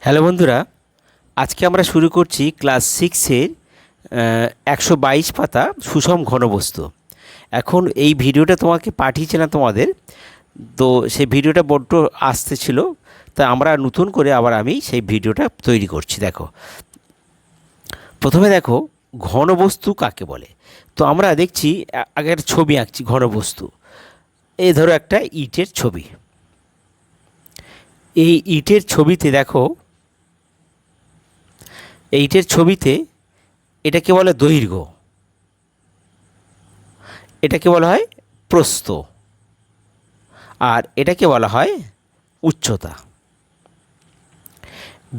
Hello বন্ধুরা, আজকে আমরা শুরু করছি ক্লাস সিক্সের 122 পাতা সুষম ঘনবস্তু। এখন এই ভিডিওটা তোমাকে পাঠিয়েছিলাম তোমাদের, তো সেই ভিডিওটা বড্ড আসতে ছিল, তা আমরা নতুন করে আমি সেই ভিডিওটা তৈরি করছি। দেখো, প্রথমে দেখো ঘনবস্তু কাকে বলে। তো আমরা দেখছি আগে একটা ছবি আঁকছি ঘনবস্তু। এই ধরো একটা ইটের ছবি। এই ইটের ছবিতে দেখো, এইটের ছবিতে এটাকে বলে দৈর্ঘ্য, এটাকে বলা হয় প্রস্থ, আর এটাকে বলা হয় উচ্চতা।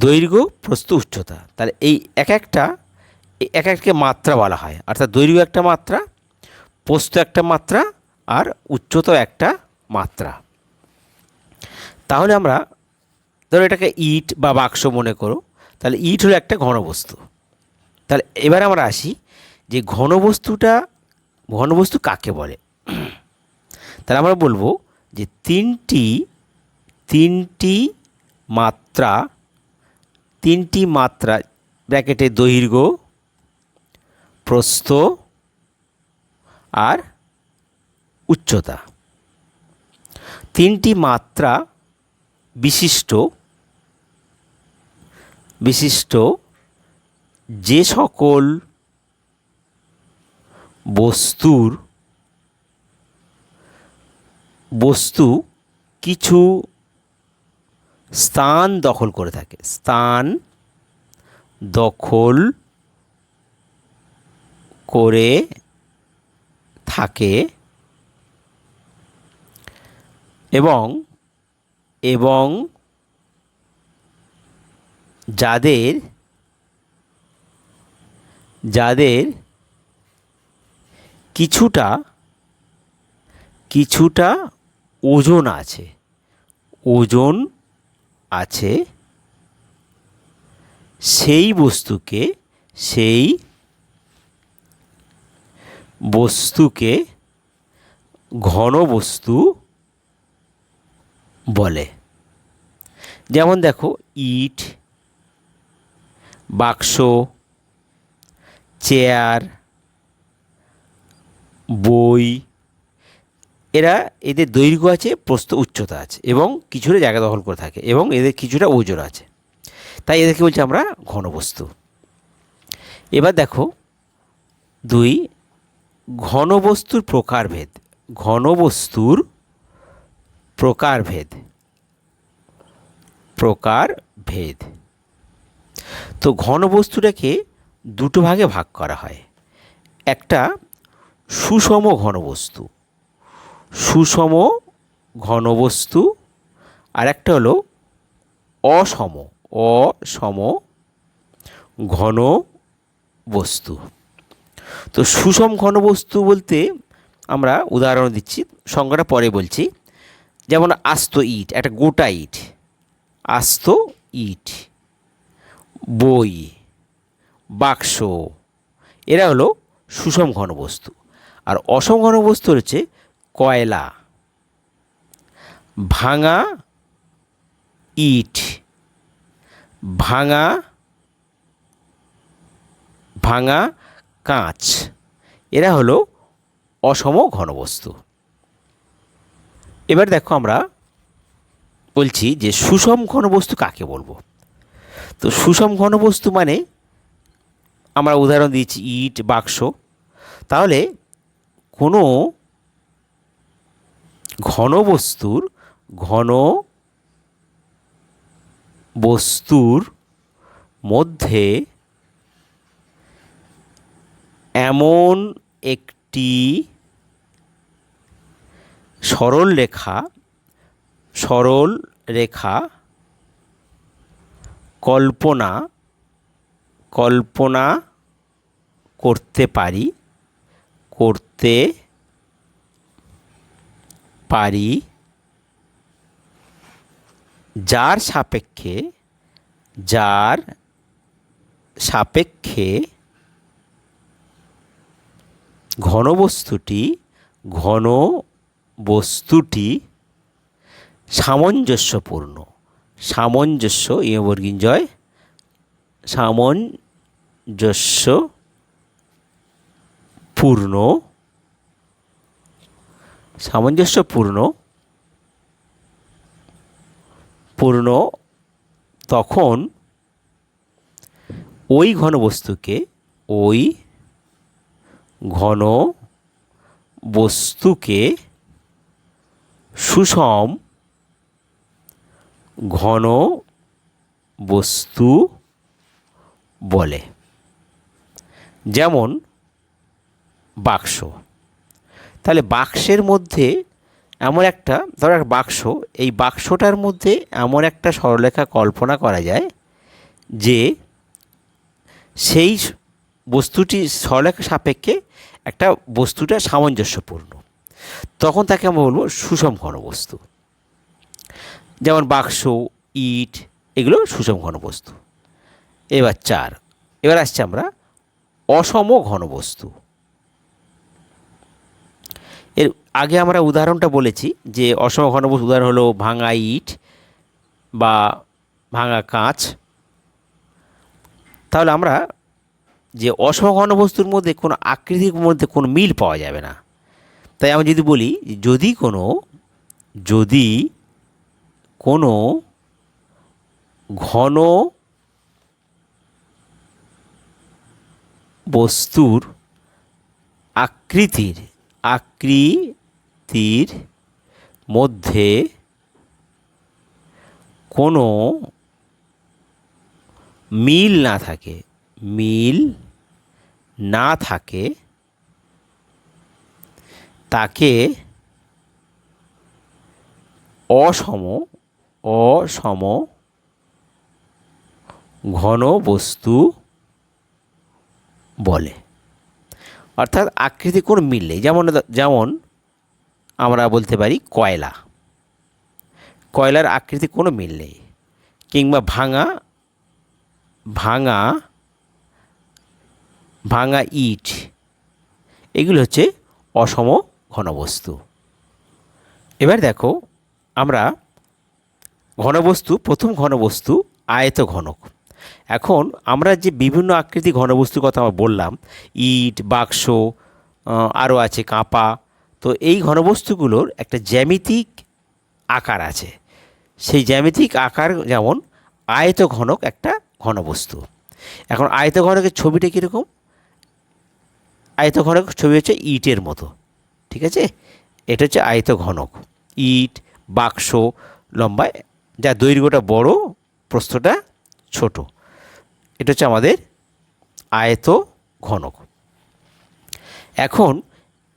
দৈর্ঘ্য, প্রস্থ, উচ্চতা। তাহলে এই এক একটা মাত্রা বলা হয়, অর্থাৎ দৈর্ঘ্য একটা মাত্রা, প্রস্থ একটা মাত্রা, আর উচ্চতা একটা মাত্রা। তাহলে আমরা ধরো এটাকে ইট বা বাক্স মনে করো, তাহলে ইট হলো একটা ঘনবস্তু। তাহলে এবার আমরা আসি যে ঘনবস্তু কাকে বলে। তাহলে আমরা বলবো যে তিনটি মাত্রা ব্র্যাকেটে দৈর্ঘ্য, প্রস্থ আর উচ্চতা, তিনটি মাত্রা বিশিষ্ট যে সকল বস্তু কিছু স্থান দখল করে থাকে, এবং যাদের কিছুটা ওজন আছে, সেই বস্তুকে ঘনবস্তু বলে। যেমন দেখো, ইট, বাক্স, চেয়ার, বই, এদের দৈর্ঘ্য আছে, প্রস্থ, উচ্চতা আছে, এবং কিছুটা জায়গা দখল করে থাকে, এবং এদের কিছুটা ওজন আছে, তাই এদেরকে বলছি আমরা ঘনবস্তু। এবার দেখো ঘনবস্তুর প্রকারভেদ। তো ঘনবস্তুটাকে দুটো ভাগে ভাগ করা হয়। একটা সুষম ঘনবস্তু, আর একটা হলো অসম ঘনবস্তু। তো সুষম ঘনবস্তু বলতে আমরা উদাহরণ দিচ্ছি, সংজ্ঞাটা পরে বলছি। যেমন আস্ত ইট, একটা গোটা ইট, বই, বাক্স, এরা হলো সুষম ঘনবস্তু। আর অসম ঘনবস্তু হচ্ছে কয়লা, ভাঙা ইট, ভাঙা কাঁচ, এরা হলো অসম ঘনবস্তু। এবার দেখো, আমরা বলছি যে সুষম ঘনবস্তু কাকে বলবো। তো সুষম ঘনবস্তু মানে আমরা উদাহরণ দিয়েছি ইট, বাক্স। তাহলে কোনো ঘনবস্তুর মধ্যে এমন একটি সরল রেখা কল্পনা করতে পারি যার সাপেক্ষে ঘনবস্তুটি সামঞ্জস্যপূর্ণ সামঞ্জস্য ইয়বর্গিঞ্জয় সামঞ্জস্যপূর্ণ তখন ওই ঘনবস্তুকে সুষম ঘনবস্তু বলে। যেমন বাক্স। তাহলে বাক্সের মধ্যে এমন একটা, ধরো একটা বাক্স, এই বাক্সটার মধ্যে এমন একটা সরলরেখা কল্পনা করা যায় যে সেই বস্তুটি সরলরেখা সাপেক্ষে একটা বস্তুটা সামঞ্জস্যপূর্ণ, তখন তাকে আমরা বলবো সুষম ঘনবস্তু। যেমন বাক্স, ইট, এগুলো সুষম ঘনবস্তু। এবার 4, এবার আসছে আমরা অসম ঘনবস্তু। এর আগে আমরা উদাহরণটা বলেছি যে অসম ঘনবস্তু উদাহরণ হলো ভাঙা ইট বা ভাঙা কাঁচ। তাহলে আমরা যে অসম ঘনবস্তুর মধ্যে কোনো আকৃতির মধ্যে কোনো মিল পাওয়া যাবে না। তাই আমি যদি বলি যদি কোনো ঘন বস্তুর আকৃতির মধ্যে কোনো মিল না থাকে তাকে অসম ঘনবস্তু বলে। অর্থাৎ আকৃতি কোনো মিল নেই। যেমন আমরা বলতে পারি কয়লার আকৃতি কোনো মিল নেই, কিংবা ভাঙা ইট, এগুলো হচ্ছে অসম ঘনবস্তু। এবার দেখো আমরা প্রথম ঘনবস্তু আয়তঘনক। এখন আমরা যে বিভিন্ন আকৃতি ঘনবস্তুর কথা আমরা বললাম, ইট, বাক্স, আরও আছে কাঁপা, তো এই ঘনবস্তুগুলোর একটা জ্যামিতিক আকার আছে। সেই জ্যামিতিক আকার যেমন আয়তঘনক একটা ঘনবস্তু। এখন আয়তঘনকের ছবিটা কীরকম? আয়তঘনকের ছবি হচ্ছে ইটের মতো, ঠিক আছে? এটা হচ্ছে আয়তঘনক। ইট, বাক্স লম্বায়, যা দৈর্ঘ্যটা বড়, প্রস্থটা ছোট, এটা হচ্ছে আমাদের আয়তঘনক। এখন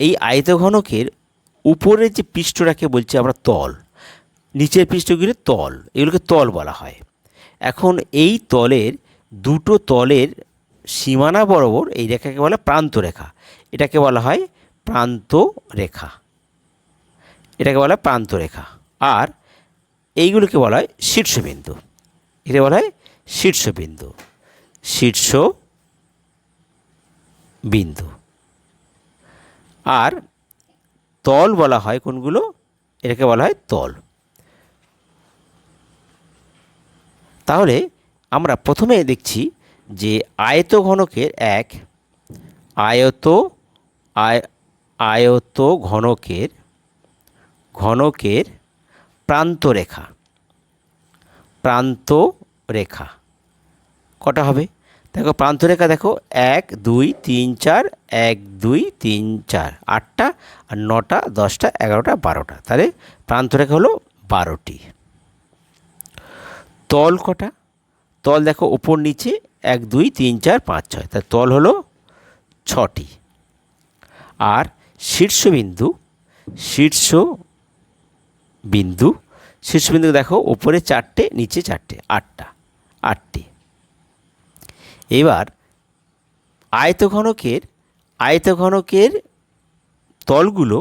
এই আয়তঘনকের উপরের যে পৃষ্ঠটাকে বলছি আমরা তল, নিচের পৃষ্ঠগুলি তল, এগুলোকে তল বলা হয়। এখন এই দুটো তলের সীমানা বরাবর এই রেখাকে বলা হয় প্রান্তরেখা। এটাকে বলা হয় প্রান্তরেখা। আর এইগুলোকে বলা হয় শীর্ষবিন্দু। এটা বলা হয় শীর্ষবিন্দু। আর তল বলা হয় কোনগুলো? এটাকে বলা হয় তল। তাহলে আমরা প্রথমে দেখছি যে আয়তঘনকের ঘনকের প্রান্তরেখা কটা হবে? দেখো প্রান্তরেখা, দেখো 1 2 3 4, 1 2 3 4, 8টা, আর 9টা, 10টা, 11টা, 12টা। তাহলে প্রান্তরেখা হলো 12টি। তল কটা? তল দেখো ওপর নিচে 1 2 3 4 5 6, তার তল হলো 6টি। আর শীর্ষবিন্দু দেখো ওপরে 4টে, নিচে 4টে, 8টি। এবার আয়তঘনকের তলগুলো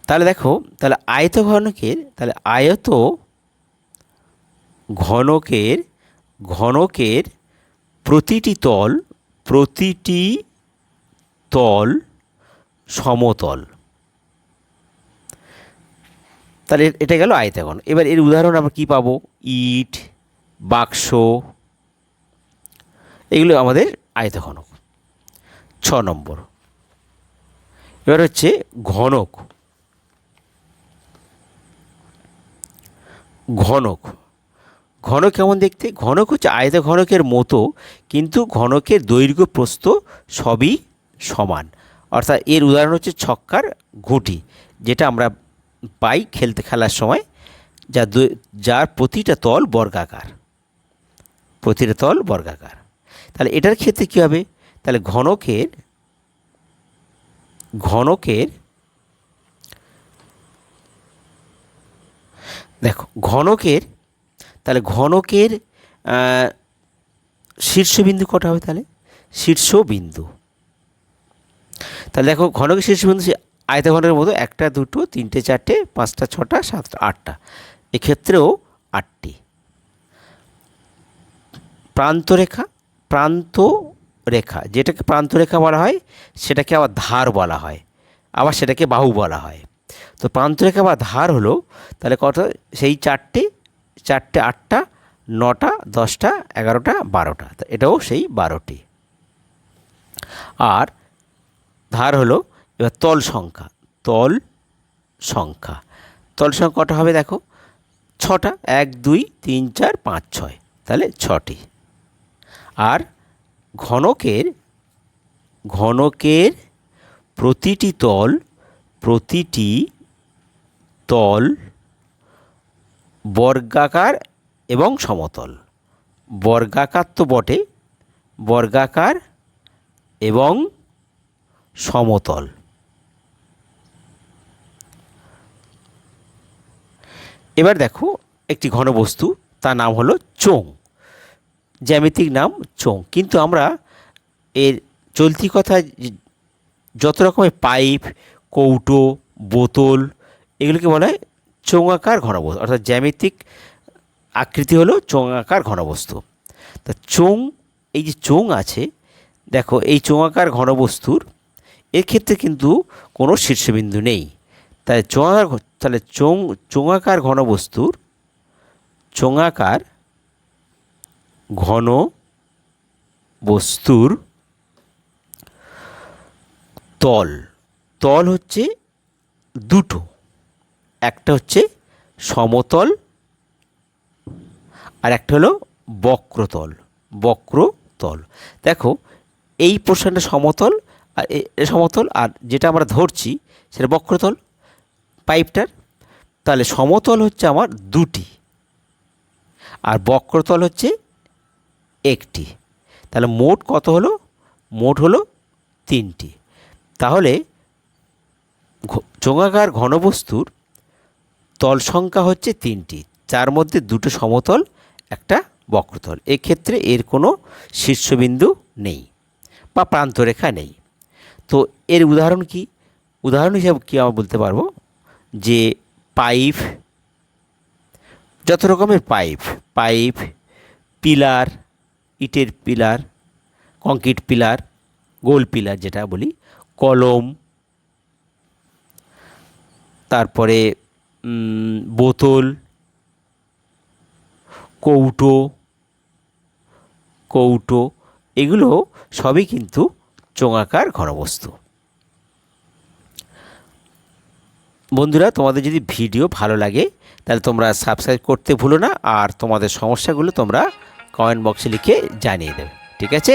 তাহলে দেখো, তাহলে ঘনকের প্রতিটি তল সমতল। তাহলে এটা গেল আয়তাঘন। এবার এর উদাহরণ আমরা কী পাবো? ইট, বাক্স, এগুলো আমাদের আয়তঘনক। 6 নম্বর, এবার হচ্ছে ঘনক। ঘনক ঘনক কেমন দেখতে? ঘনক হচ্ছে আয়তঘনকের মতো, কিন্তু ঘনকের দৈর্ঘ্য প্রস্থ সবই সমান। অর্থাৎ এর উদাহরণ হচ্ছে ছক্কার ঘুঁটি, যেটা আমরা পাই খেলার সময়, যার প্রতিটা তল বর্গাকার। প্রতিটা তল বর্গাকার। তাহলে এটার ক্ষেত্রে কী হবে? তাহলে ঘনকের দেখো, তাহলে ঘনকের শীর্ষবিন্দু কটা হবে? তাহলে শীর্ষবিন্দু, তাহলে দেখো ঘনকের শীর্ষবিন্দু আয়তঘনকের মতো 1, 2, 3, 4, 5, 6, 7, 8টা, এক্ষেত্রেও 8টি। প্রান্তরেখা, যেটাকে প্রান্তরেখা বলা হয় সেটাকে আবার ধার বলা হয়, আবার সেটাকে বাহু বলা হয়। তো প্রান্তরেখা বা ধার হলো তাহলে কত? সেই 4টে, 8টা, 9টা, 10টা, 11টা, 12টা, এটাও সেই 12টি। আর ধার হলো এবার তল সংখ্যা কটা হবে? দেখো 6টা, 1, 2, 3, 4, 5, 6, তাহলে 6টি। আর ঘনকের প্রতিটি তল বর্গাকার এবং সমতল। বর্গাকার তো বটে, বর্গাকার এবং সমতল। এবার দেখো একটি ঘনবস্তু, তার নাম হলো চোঙ, জ্যামিতিক নাম চোঙ। কিন্তু আমরা এর চলতি কথায় যত রকমের পাইপ, কৌটো, বোতল, এগুলোকে বলা হয় চোঙাকার ঘনবস্তু, অর্থাৎ জ্যামিতিক আকৃতি হলো চোঙাকার ঘনবস্তু। তা এই যে চোঙ আছে, দেখো এই চোঙাকার ঘনবস্তুর এর ক্ষেত্রে কিন্তু কোনো শীর্ষবিন্দু নেই। তাহলে চোঙাকার ঘনবস্তুর তল হচ্ছে দুটো, একটা হচ্ছে সমতল আর একটা হলো বক্রতল। দেখো এই পোর্শনটা সমতল, আর যেটা আমরা ধরছি সেটা বক্রতল পাইপটার। তাহলে সমতল হচ্ছে আমার 2টি আর বক্রতল হচ্ছে 1টি। তাহলে মোট কত হলো? মোট হলো 3টি। তাহলে চোঙাকার ঘনবস্তুর তল সংখ্যা হচ্ছে 3টি, যার মধ্যে 2টো সমতল, একটা বক্রতল। এক্ষেত্রে এর কোনো শীর্ষবিন্দু নেই বা প্রান্তরেখা নেই। তো এর উদাহরণ কি? উদাহরণ হিসাবে কী আমরা বলতে পারবো যে পাইপ, যত রকমের পাইপ, পিলার, ইটের পিলার, কংক্রিট পিলার, গোল পিলার যেটা বলি, কলম, তারপরে বোতল, কৌটো, এগুলো সবই কিন্তু চোঙাকার ঘনবস্তু। বন্ধুরা, তোমাদের যদি ভিডিও ভালো লাগে তাহলে তোমরা সাবস্ক্রাইব করতে ভুলো না, আর তোমাদের সমস্যাগুলো তোমরা কমেন্ট বক্সে লিখে জানিয়ে দেবে। ঠিক আছে?